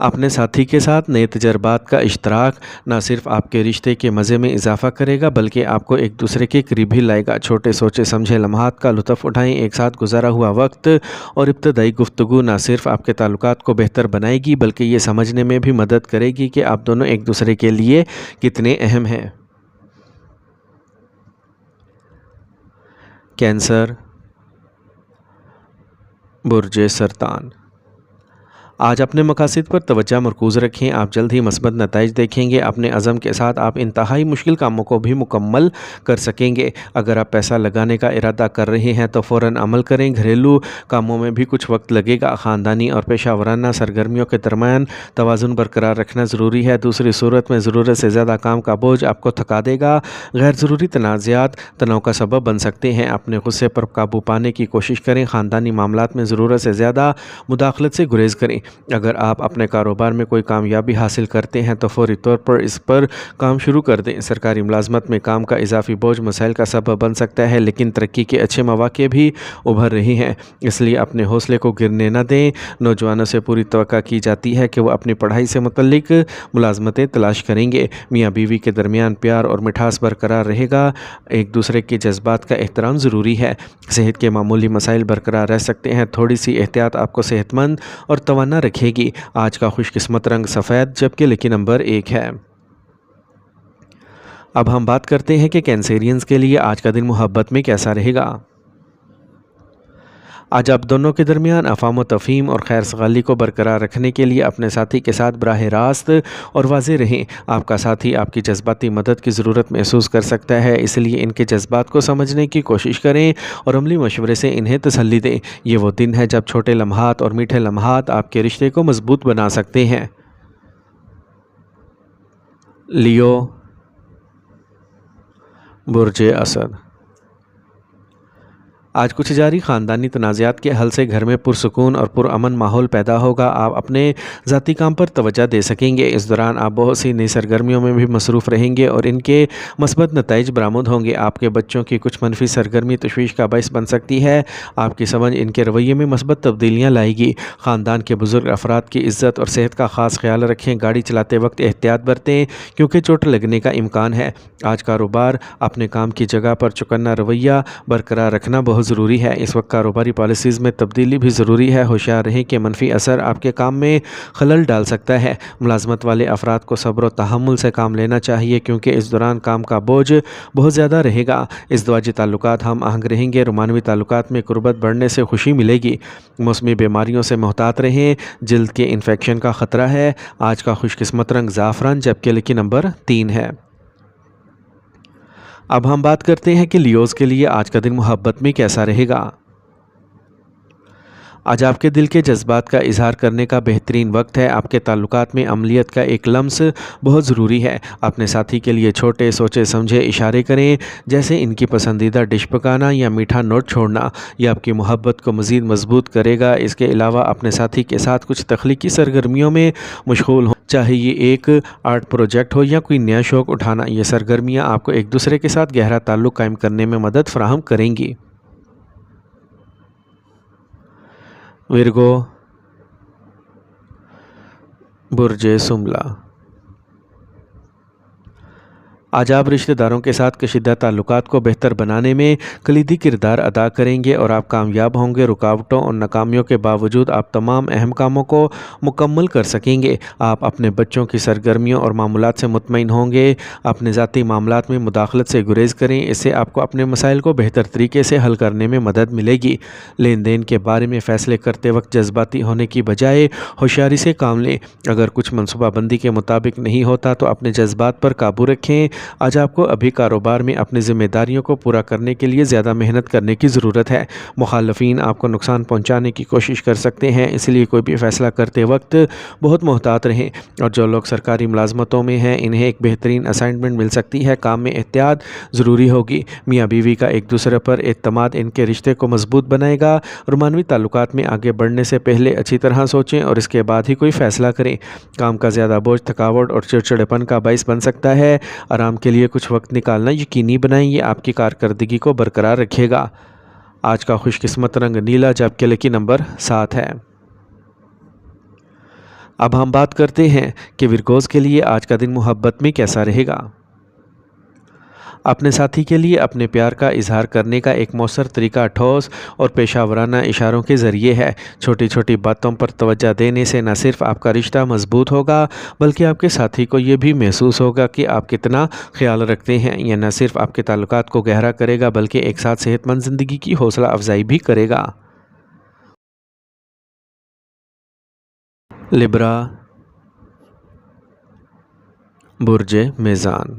اپنے ساتھی کے ساتھ نئے تجربات کا اشتراک نہ صرف آپ کے رشتے کے مزے میں اضافہ کرے گا بلکہ آپ کو ایک دوسرے کے قریب بھی لائے گا۔ چھوٹے سوچے سمجھے لمحات کا لطف اٹھائیں، ایک ساتھ گزارا ہوا وقت اور ابتدائی گفتگو نہ صرف آپ کے تعلقات کو بہتر بنائے گی بلکہ یہ سمجھنے میں بھی مدد کرے گی کہ آپ دونوں ایک دوسرے کے لیے کتنے اہم ہیں۔ کینسر، برج سرطان۔ آج اپنے مقاصد پر توجہ مرکوز رکھیں، آپ جلد ہی مثبت نتائج دیکھیں گے۔ اپنے عزم کے ساتھ آپ انتہائی مشکل کاموں کو بھی مکمل کر سکیں گے۔ اگر آپ پیسہ لگانے کا ارادہ کر رہے ہیں تو فوراً عمل کریں۔ گھریلو کاموں میں بھی کچھ وقت لگے گا۔ خاندانی اور پیشہ ورانہ سرگرمیوں کے درمیان توازن برقرار رکھنا ضروری ہے، دوسری صورت میں ضرورت سے زیادہ کام کا بوجھ آپ کو تھکا دے گا۔ غیر ضروری تنازعات تناؤ کا سبب بن سکتے ہیں، اپنے غصے پر قابو پانے کی کوشش کریں۔ خاندانی معاملات میں ضرورت سے زیادہ مداخلت سے گریز کریں۔ اگر آپ اپنے کاروبار میں کوئی کامیابی حاصل کرتے ہیں تو فوری طور پر اس پر کام شروع کر دیں۔ سرکاری ملازمت میں کام کا اضافی بوجھ مسائل کا سبب بن سکتا ہے، لیکن ترقی کے اچھے مواقع بھی ابھر رہے ہیں، اس لیے اپنے حوصلے کو گرنے نہ دیں۔ نوجوانوں سے پوری توقع کی جاتی ہے کہ وہ اپنی پڑھائی سے متعلق ملازمتیں تلاش کریں گے۔ میاں بیوی کے درمیان پیار اور مٹھاس برقرار رہے گا، ایک دوسرے کے جذبات کا احترام ضروری ہے۔ صحت کے معمولی مسائل برقرار رہ سکتے ہیں، تھوڑی سی احتیاط آپ کو صحت مند اور توانا رکھے گی۔ آج کا خوش قسمت رنگ سفید جبکہ لکی نمبر 1 ہے۔ اب ہم بات کرتے ہیں کہ کینسیرینز کے لیے آج کا دن محبت میں کیسا رہے گا۔ آج آپ دونوں کے درمیان افہام و تفہیم اور خیر سگالی کو برقرار رکھنے کے لیے اپنے ساتھی کے ساتھ براہ راست اور واضح رہیں۔ آپ کا ساتھی آپ کی جذباتی مدد کی ضرورت محسوس کر سکتا ہے، اس لیے ان کے جذبات کو سمجھنے کی کوشش کریں اور عملی مشورے سے انہیں تسلی دیں۔ یہ وہ دن ہے جب چھوٹے لمحات اور میٹھے لمحات آپ کے رشتے کو مضبوط بنا سکتے ہیں۔ لیو، برج اسد۔ آج کچھ جاری خاندانی تنازعات کے حل سے گھر میں پرسکون اور پرامن ماحول پیدا ہوگا۔ آپ اپنے ذاتی کام پر توجہ دے سکیں گے۔ اس دوران آپ بہت سی نئی سرگرمیوں میں بھی مصروف رہیں گے اور ان کے مثبت نتائج برآمد ہوں گے۔ آپ کے بچوں کی کچھ منفی سرگرمی تشویش کا باعث بن سکتی ہے، آپ کی سمجھ ان کے رویے میں مثبت تبدیلیاں لائے گی۔ خاندان کے بزرگ افراد کی عزت اور صحت کا خاص خیال رکھیں۔ گاڑی چلاتے وقت احتیاط برتیں کیونکہ چوٹ لگنے کا امکان ہے۔ آج کاروبار، اپنے کام کی جگہ پر چوکنا رویہ برقرار رکھنا بہت ضروری ہے۔ اس وقت کاروباری پالیسیز میں تبدیلی بھی ضروری ہے۔ ہوشیار رہیں کہ منفی اثر آپ کے کام میں خلل ڈال سکتا ہے۔ ملازمت والے افراد کو صبر و تحمل سے کام لینا چاہیے کیونکہ اس دوران کام کا بوجھ بہت زیادہ رہے گا۔ ازدواجی تعلقات ہم آہنگ رہیں گے۔ رومانوی تعلقات میں قربت بڑھنے سے خوشی ملے گی۔ موسمی بیماریوں سے محتاط رہیں، جلد کے انفیکشن کا خطرہ ہے۔ آج کا خوش قسمت رنگ زعفران جبکہ لکی نمبر 3 ہے۔ اب ہم بات کرتے ہیں کہ لیوز کے لیے آج کا دن محبت میں کیسا رہے گا۔ آج آپ کے دل کے جذبات کا اظہار کرنے کا بہترین وقت ہے۔ آپ کے تعلقات میں عملیت کا ایک لمس بہت ضروری ہے۔ اپنے ساتھی کے لیے چھوٹے سوچے سمجھے اشارے کریں، جیسے ان کی پسندیدہ ڈش پکانا یا میٹھا نوٹ چھوڑنا۔ یہ آپ کی محبت کو مزید مضبوط کرے گا۔ اس کے علاوہ اپنے ساتھی کے ساتھ کچھ تخلیقی سرگرمیوں میں مشغول ہوں، چاہے یہ ایک آرٹ پروجیکٹ ہو یا کوئی نیا شوق اٹھانا۔ یہ سرگرمیاں آپ کو ایک دوسرے کے ساتھ گہرا تعلق قائم کرنے میں مدد فراہم کریں گی۔ ورگو، برج سملا۔ آج آپ رشتہ داروں کے ساتھ کشیدہ تعلقات کو بہتر بنانے میں کلیدی کردار ادا کریں گے اور آپ کامیاب ہوں گے۔ رکاوٹوں اور ناکامیوں کے باوجود آپ تمام اہم کاموں کو مکمل کر سکیں گے۔ آپ اپنے بچوں کی سرگرمیوں اور معمولات سے مطمئن ہوں گے۔ اپنے ذاتی معاملات میں مداخلت سے گریز کریں، اس سے آپ کو اپنے مسائل کو بہتر طریقے سے حل کرنے میں مدد ملے گی۔ لین دین کے بارے میں فیصلے کرتے وقت جذباتی ہونے کی بجائے ہوشیاری سے کام لیں۔ اگر کچھ منصوبہ بندی کے مطابق نہیں ہوتا تو اپنے جذبات پر قابو رکھیں۔ آج آپ کو ابھی کاروبار میں اپنی ذمہ داریوں کو پورا کرنے کے لیے زیادہ محنت کرنے کی ضرورت ہے۔ مخالفین آپ کو نقصان پہنچانے کی کوشش کر سکتے ہیں، اس لیے کوئی بھی فیصلہ کرتے وقت بہت محتاط رہیں۔ اور جو لوگ سرکاری ملازمتوں میں ہیں، انہیں ایک بہترین اسائنمنٹ مل سکتی ہے۔ کام میں احتیاط ضروری ہوگی۔ میاں بیوی کا ایک دوسرے پر اعتماد ان کے رشتے کو مضبوط بنائے گا۔ رومانوی تعلقات میں آگے بڑھنے سے پہلے اچھی طرح سوچیں اور اس کے بعد ہی کوئی فیصلہ کریں۔ کام کا زیادہ بوجھ تھکاوٹ اور چڑچڑاپن کا باعث بن سکتا ہے۔ آرام کے لیے کچھ وقت نکالنا یقینی بنائیں، یہ آپ کی کارکردگی کو برقرار رکھے گا۔ آج کا خوش قسمت رنگ نیلا جبکہ لکی نمبر 7 ہے۔ اب ہم بات کرتے ہیں کہ ورگوز کے لیے آج کا دن محبت میں کیسا رہے گا۔ اپنے ساتھی کے لیے اپنے پیار کا اظہار کرنے کا ایک مؤثر طریقہ ٹھوس اور پیشہ ورانہ اشاروں کے ذریعے ہے۔ چھوٹی چھوٹی باتوں پر توجہ دینے سے نہ صرف آپ کا رشتہ مضبوط ہوگا بلکہ آپ کے ساتھی کو یہ بھی محسوس ہوگا کہ آپ کتنا خیال رکھتے ہیں۔ یہ نہ صرف آپ کے تعلقات کو گہرا کرے گا بلکہ ایک ساتھ صحت مند زندگی کی حوصلہ افزائی بھی کرے گا۔ لبرا، برج میزان۔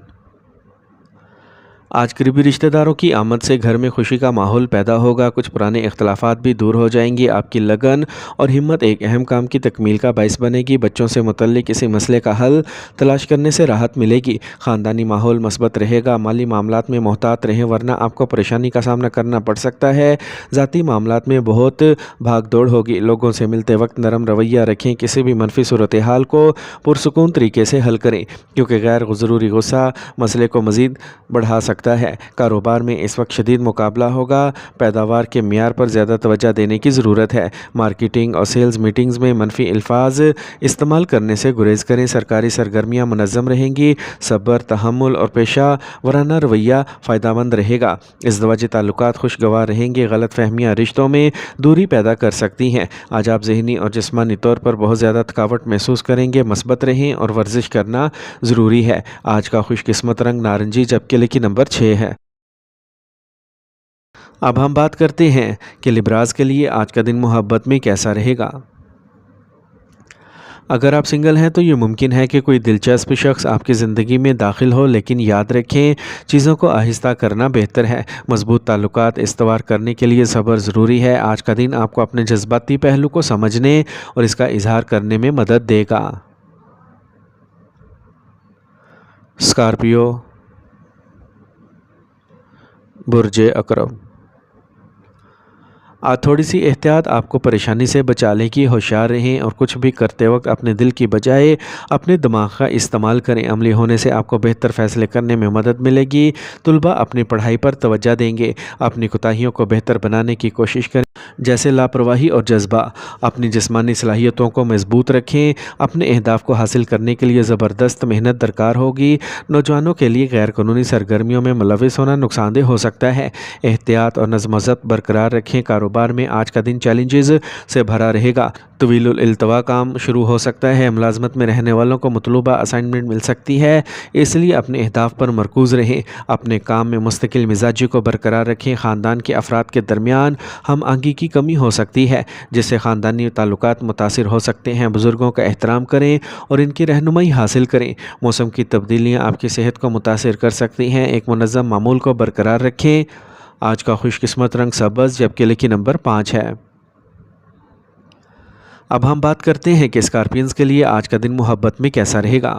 آج قریبی رشتہ داروں کی آمد سے گھر میں خوشی کا ماحول پیدا ہوگا۔ کچھ پرانے اختلافات بھی دور ہو جائیں گی۔ آپ کی لگن اور ہمت ایک اہم کام کی تکمیل کا باعث بنے گی۔ بچوں سے متعلق کسی مسئلے کا حل تلاش کرنے سے راحت ملے گی۔ خاندانی ماحول مثبت رہے گا۔ مالی معاملات میں محتاط رہیں ورنہ آپ کو پریشانی کا سامنا کرنا پڑ سکتا ہے۔ ذاتی معاملات میں بہت بھاگ دوڑ ہوگی۔ لوگوں سے ملتے وقت نرم رویہ رکھیں۔ کسی بھی منفی صورتحال کو پرسکون طریقے سے حل کریں کیونکہ غیر ضروری غصہ مسئلے کو مزید بڑھا سکتا ہے۔ کاروبار میں اس وقت شدید مقابلہ ہوگا۔ پیداوار کے معیار پر زیادہ توجہ دینے کی ضرورت ہے۔ مارکیٹنگ اور سیلز میٹنگز میں منفی الفاظ استعمال کرنے سے گریز کریں۔ سرکاری سرگرمیاں منظم رہیں گی۔ صبر، تحمل اور پیشہ ورانہ رویہ فائدہ مند رہے گا۔ ازدواجی تعلقات خوشگوار رہیں گے۔ غلط فہمیاں رشتوں میں دوری پیدا کر سکتی ہیں۔ آج آپ ذہنی اور جسمانی طور پر بہت زیادہ تھکاوٹ محسوس کریں گے۔ مثبت رہیں اور ورزش کرنا ضروری ہے۔ آج کا خوش قسمت رنگ نارنجی جبکہ لکی نمبر 6 ہے۔ اب ہم بات کرتے ہیں کہ لبراز کے لیے آج کا دن محبت میں کیسا رہے گا۔ اگر آپ سنگل ہیں تو یہ ممکن ہے کہ کوئی دلچسپ شخص آپ کی زندگی میں داخل ہو لیکن یاد رکھیں چیزوں کو آہستہ کرنا بہتر ہے۔ مضبوط تعلقات استوار کرنے کے لیے صبر ضروری ہے۔ آج کا دن آپ کو اپنے جذباتی پہلو کو سمجھنے اور اس کا اظہار کرنے میں مدد دے گا۔ اسکارپیو، برج عقرب۔ آج تھوڑی سی احتیاط آپ کو پریشانی سے بچا لے گی۔ ہوشیار رہیں اور کچھ بھی کرتے وقت اپنے دل کی بجائے اپنے دماغ کا استعمال کریں۔ عملی ہونے سے آپ کو بہتر فیصلے کرنے میں مدد ملے گی۔ طلباء اپنی پڑھائی پر توجہ دیں گے۔ اپنی کوتاہیوں کو بہتر بنانے کی کوشش کریں جیسے لاپرواہی اور جذبہ۔ اپنی جسمانی صلاحیتوں کو مضبوط رکھیں۔ اپنے اہداف کو حاصل کرنے کے لیے زبردست محنت درکار ہوگی۔ نوجوانوں کے لیے غیر قانونی سرگرمیوں میں ملوث ہونا نقصان دہ ہو سکتا ہے۔ احتیاط اور نظم و ضبط برقرار رکھیں۔ کاروبار میں آج کا دن چیلنجز سے بھرا رہے گا۔ طویل الالتوا کام شروع ہو سکتا ہے۔ ملازمت میں رہنے والوں کو مطلوبہ اسائنمنٹ مل سکتی ہے، اس لیے اپنے اہداف پر مرکوز رہیں۔ اپنے کام میں مستقل مزاجی کو برقرار رکھیں۔ خاندان کے افراد کے درمیان ہم آہنگی کی کمی ہو سکتی ہے جس سے خاندانی تعلقات متاثر ہو سکتے ہیں۔ بزرگوں کا احترام کریں اور ان کی رہنمائی حاصل کریں۔ موسم کی تبدیلیاں آپ کی صحت کو متاثر کر سکتی ہیں۔ ایک منظم معمول کو برقرار رکھیں۔ آج کا خوش قسمت رنگ سبز جبکہ لکی نمبر 5 ہے۔ اب ہم بات کرتے ہیں کہ اسکارپینز کے لیے آج کا دن محبت میں کیسا رہے گا۔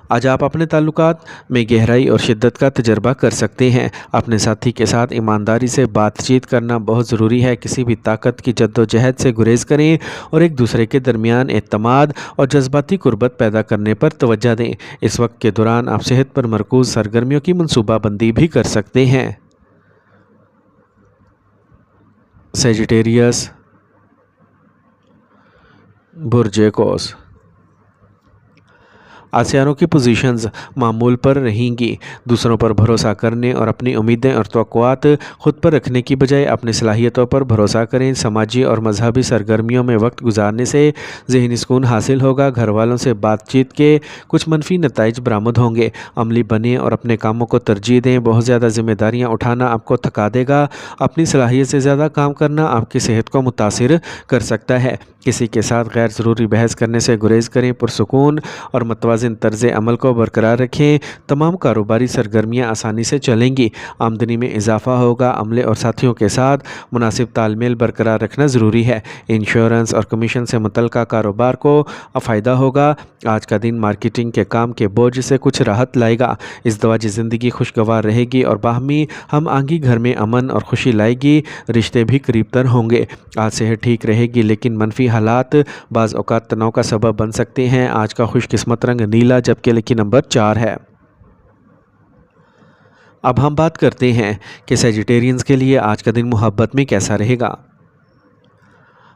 آج آپ اپنے تعلقات میں گہرائی اور شدت کا تجربہ کر سکتے ہیں۔ اپنے ساتھی کے ساتھ ایمانداری سے بات چیت کرنا بہت ضروری ہے۔ کسی بھی طاقت کی جدوجہد سے گریز کریں اور ایک دوسرے کے درمیان اعتماد اور جذباتی قربت پیدا کرنے پر توجہ دیں۔ اس وقت کے دوران آپ صحت پر مرکوز سرگرمیوں کی منصوبہ بندی بھی کر سکتے ہیں۔ سیجیٹیریس، برج قوس۔ آج سیاروں کی پوزیشنز معمول پر رہیں گی۔ دوسروں پر بھروسہ کرنے اور اپنی امیدیں اور توقعات خود پر رکھنے کی بجائے اپنی صلاحیتوں پر بھروسہ کریں۔ سماجی اور مذہبی سرگرمیوں میں وقت گزارنے سے ذہنی سکون حاصل ہوگا۔ گھر والوں سے بات چیت کے کچھ منفی نتائج برآمد ہوں گے۔ عملی بنیں اور اپنے کاموں کو ترجیح دیں۔ بہت زیادہ ذمہ داریاں اٹھانا آپ کو تھکا دے گا۔ اپنی صلاحیت سے زیادہ کام کرنا آپ کی صحت کو متاثر کر سکتا ہے۔ کسی کے ساتھ غیر ضروری بحث کرنے سے گریز کریں۔ پرسکون اور متوازن طرز عمل کو برقرار رکھیں۔ تمام کاروباری سرگرمیاں آسانی سے چلیں گی۔ آمدنی میں اضافہ ہوگا۔ عملے اور ساتھیوں کے ساتھ مناسب تال میل برقرار رکھنا ضروری ہے۔ انشورنس اور کمیشن سے متعلقہ کاروبار کو فائدہ ہوگا۔ آج کا دن مارکیٹنگ کے کام کے بوجھ سے کچھ راحت لائے گا۔ ازدواجی زندگی خوشگوار رہے گی اور باہمی ہم آہنگی گھر میں امن اور خوشی لائے گی۔ رشتے بھی قریب تر ہوں گے۔ آج صحت ٹھیک رہے گی لیکن منفی حالات بعض اوقات تناؤ کا سبب بن سکتے ہیں۔ آج کا خوش قسمت رنگ نیلا جبکہ لکی نمبر 4 ہے۔ اب ہم بات کرتے ہیں کہ سیجیٹیرینز کے لیے آج کا دن محبت میں کیسا رہے گا۔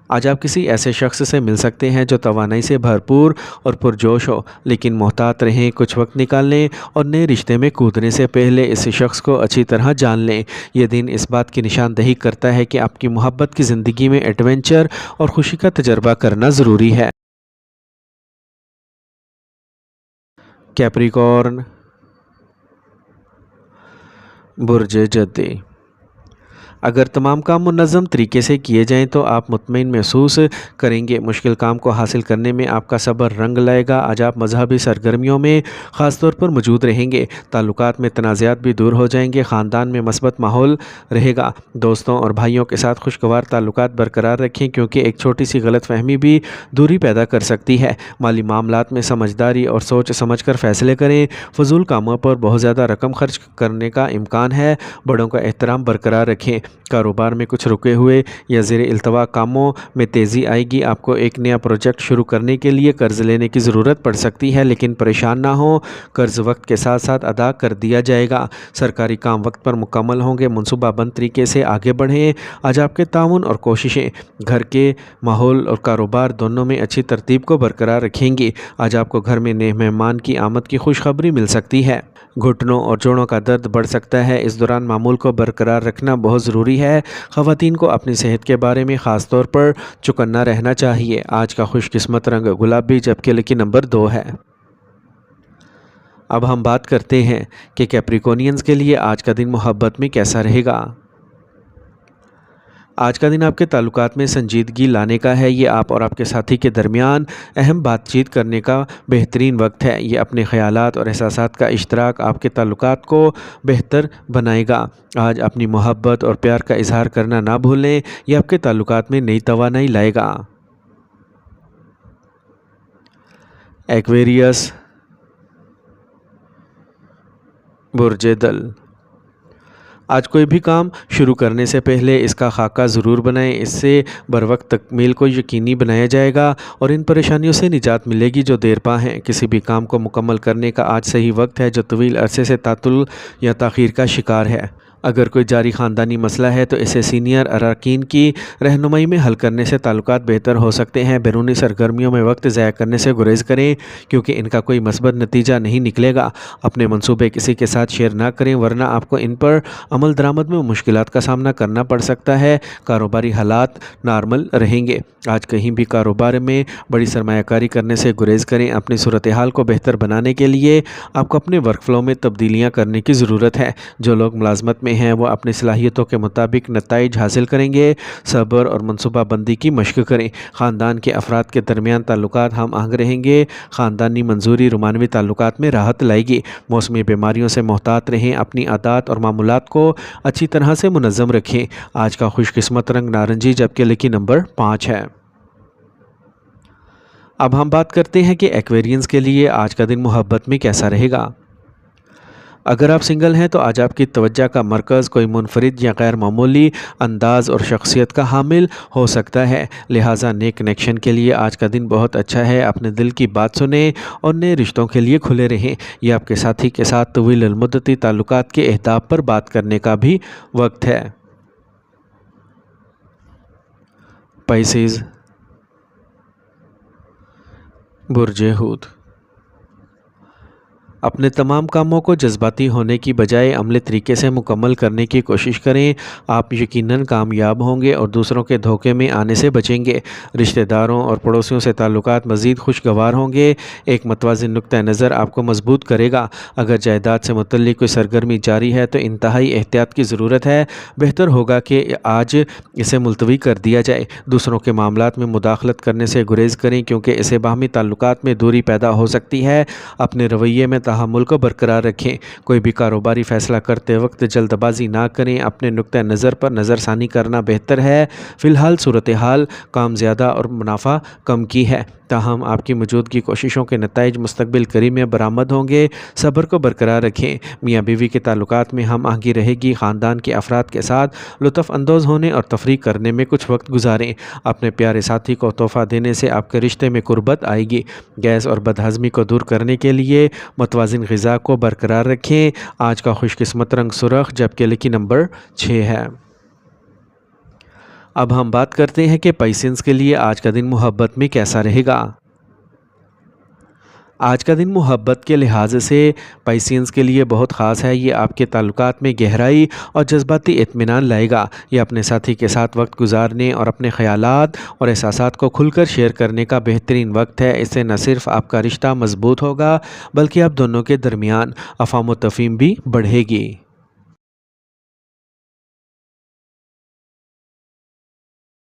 آج آپ کسی ایسے شخص سے مل سکتے ہیں جو توانائی سے بھرپور اور پرجوش ہو، لیکن محتاط رہیں، کچھ وقت نکال لیں اور نئے رشتے میں کودنے سے پہلے اس شخص کو اچھی طرح جان لیں۔ یہ دن اس بات کی نشاندہی کرتا ہے کہ آپ کی محبت کی زندگی میں ایڈونچر اور خوشی کا تجربہ کرنا ضروری ہے۔ کیپریکارن، برج جدی۔ اگر تمام کام منظم طریقے سے کیے جائیں تو آپ مطمئن محسوس کریں گے۔ مشکل کام کو حاصل کرنے میں آپ کا صبر رنگ لائے گا۔ آج آپ مذہبی سرگرمیوں میں خاص طور پر موجود رہیں گے۔ تعلقات میں تنازعات بھی دور ہو جائیں گے۔ خاندان میں مثبت ماحول رہے گا۔ دوستوں اور بھائیوں کے ساتھ خوشگوار تعلقات برقرار رکھیں، کیونکہ ایک چھوٹی سی غلط فہمی بھی دوری پیدا کر سکتی ہے۔ مالی معاملات میں سمجھداری اور سوچ سمجھ کر فیصلے کریں۔ فضول کاموں پر بہت زیادہ رقم خرچ کرنے کا امکان ہے۔ بڑوں کا احترام برقرار رکھیں۔ کاروبار میں کچھ رکے ہوئے یا زیر التوا کاموں میں تیزی آئے گی۔ آپ کو ایک نیا پروجیکٹ شروع کرنے کے لیے قرض لینے کی ضرورت پڑ سکتی ہے، لیکن پریشان نہ ہوں، قرض وقت کے ساتھ ساتھ ادا کر دیا جائے گا۔ سرکاری کام وقت پر مکمل ہوں گے۔ منصوبہ بند طریقے سے آگے بڑھیں۔ آج آپ کے تعاون اور کوششیں گھر کے ماحول اور کاروبار دونوں میں اچھی ترتیب کو برقرار رکھیں گی۔ آج آپ کو گھر میں نئے مہمان کی آمد کی خوشخبری مل سکتی ہے۔ گھٹنوں اور جوڑوں کا درد بڑھ سکتا ہے، اس دوران معمول کو برقرار رکھنا بہت ضروری ہے۔ خواتین کو اپنی صحت کے بارے میں خاص طور پر چوکنا رہنا چاہیے۔ آج کا خوش قسمت رنگ گلابی، جبکہ لکی نمبر 2 ہے۔ اب ہم بات کرتے ہیں کہ کیپریکونینز کے لیے آج کا دن محبت میں کیسا رہے گا۔ آج کا دن آپ کے تعلقات میں سنجیدگی لانے کا ہے۔ یہ آپ اور آپ کے ساتھی کے درمیان اہم بات چیت کرنے کا بہترین وقت ہے۔ یہ اپنے خیالات اور احساسات کا اشتراک آپ کے تعلقات کو بہتر بنائے گا۔ آج اپنی محبت اور پیار کا اظہار کرنا نہ بھولیں، یہ آپ کے تعلقات میں نئی توانائی لائے گا۔ ایکویریس، برج دل۔ آج کوئی بھی کام شروع کرنے سے پہلے اس کا خاکہ ضرور بنائیں، اس سے بروقت تکمیل کو یقینی بنایا جائے گا اور ان پریشانیوں سے نجات ملے گی جو دیر پا ہیں۔ کسی بھی کام کو مکمل کرنے کا آج صحیح وقت ہے جو طویل عرصے سے تعطل یا تاخیر کا شکار ہے۔ اگر کوئی جاری خاندانی مسئلہ ہے تو اسے سینئر اراکین کی رہنمائی میں حل کرنے سے تعلقات بہتر ہو سکتے ہیں۔ بیرونی سرگرمیوں میں وقت ضائع کرنے سے گریز کریں، کیونکہ ان کا کوئی مثبت نتیجہ نہیں نکلے گا۔ اپنے منصوبے کسی کے ساتھ شیئر نہ کریں، ورنہ آپ کو ان پر عمل درآمد میں مشکلات کا سامنا کرنا پڑ سکتا ہے۔ کاروباری حالات نارمل رہیں گے۔ آج کہیں بھی کاروبار میں بڑی سرمایہ کاری کرنے سے گریز کریں۔ اپنی صورتحال کو بہتر بنانے کے لیے آپ کو اپنے ورک فلو میں تبدیلیاں کرنے کی ضرورت ہے۔ جو لوگ ملازمت میں ہیں وہ اپنی صلاحیتوں کے مطابق نتائج حاصل کریں گے۔ صبر اور منصوبہ بندی کی مشق کریں۔ خاندان کے افراد کے درمیان تعلقات ہم آہنگ رہیں گے۔ خاندانی منظوری رومانوی تعلقات میں راحت لائے گی۔ موسمی بیماریوں سے محتاط رہیں۔ اپنی عادات اور معمولات کو اچھی طرح سے منظم رکھیں۔ آج کا خوش قسمت رنگ نارنجی، جبکہ لکی نمبر 5 ہے۔ اب ہم بات کرتے ہیں کہ ایکویرینز کے لیے آج کا دن محبت میں کیسا رہے گا۔ اگر آپ سنگل ہیں تو آج آپ کی توجہ کا مرکز کوئی منفرد یا غیر معمولی انداز اور شخصیت کا حامل ہو سکتا ہے، لہٰذا نئے کنیکشن کے لیے آج کا دن بہت اچھا ہے۔ اپنے دل کی بات سنیں اور نئے رشتوں کے لیے کھلے رہیں۔ یہ آپ کے ساتھی کے ساتھ طویل المدتی تعلقات کے اہداف پر بات کرنے کا بھی وقت ہے۔ پائسیز، برج حوت۔ اپنے تمام کاموں کو جذباتی ہونے کی بجائے عملی طریقے سے مکمل کرنے کی کوشش کریں۔ آپ یقیناً کامیاب ہوں گے اور دوسروں کے دھوکے میں آنے سے بچیں گے۔ رشتہ داروں اور پڑوسیوں سے تعلقات مزید خوشگوار ہوں گے۔ ایک متوازن نقطہ نظر آپ کو مضبوط کرے گا۔ اگر جائیداد سے متعلق کوئی سرگرمی جاری ہے تو انتہائی احتیاط کی ضرورت ہے۔ بہتر ہوگا کہ آج اسے ملتوی کر دیا جائے۔ دوسروں کے معاملات میں مداخلت کرنے سے گریز کریں، کیونکہ اسے باہمی تعلقات میں دوری پیدا ہو سکتی ہے۔ اپنے رویے میں تحمل کو برقرار رکھیں۔ کوئی بھی کاروباری فیصلہ کرتے وقت جلد بازی نہ کریں۔ اپنے نقطہ نظر پر نظر ثانی کرنا بہتر ہے۔ فی الحال صورتحال کام زیادہ اور منافع کم کی ہے، تاہم آپ کی موجودگی کوششوں کے نتائج مستقبل قریب میں برآمد ہوں گے۔ صبر کو برقرار رکھیں۔ میاں بیوی کے تعلقات میں ہم آہنگی رہے گی۔ خاندان کے افراد کے ساتھ لطف اندوز ہونے اور تفریح کرنے میں کچھ وقت گزاریں۔ اپنے پیارے ساتھی کو تحفہ دینے سے آپ کے رشتے میں قربت آئے گی۔ گیس اور بد ہضمی کو دور کرنے کے لیے متوازن غذا کو برقرار رکھیں۔ آج کا خوش قسمت رنگ سرخ، جبکہ لکی نمبر 6 ہے۔ اب ہم بات کرتے ہیں کہ پیشنس کے لیے آج کا دن محبت میں کیسا رہے گا۔ آج کا دن محبت کے لحاظ سے پیشنس کے لیے بہت خاص ہے۔ یہ آپ کے تعلقات میں گہرائی اور جذباتی اطمینان لائے گا۔ یہ اپنے ساتھی کے ساتھ وقت گزارنے اور اپنے خیالات اور احساسات کو کھل کر شیئر کرنے کا بہترین وقت ہے۔ اس سے نہ صرف آپ کا رشتہ مضبوط ہوگا بلکہ آپ دونوں کے درمیان افہام و تفہیم بھی بڑھے گی۔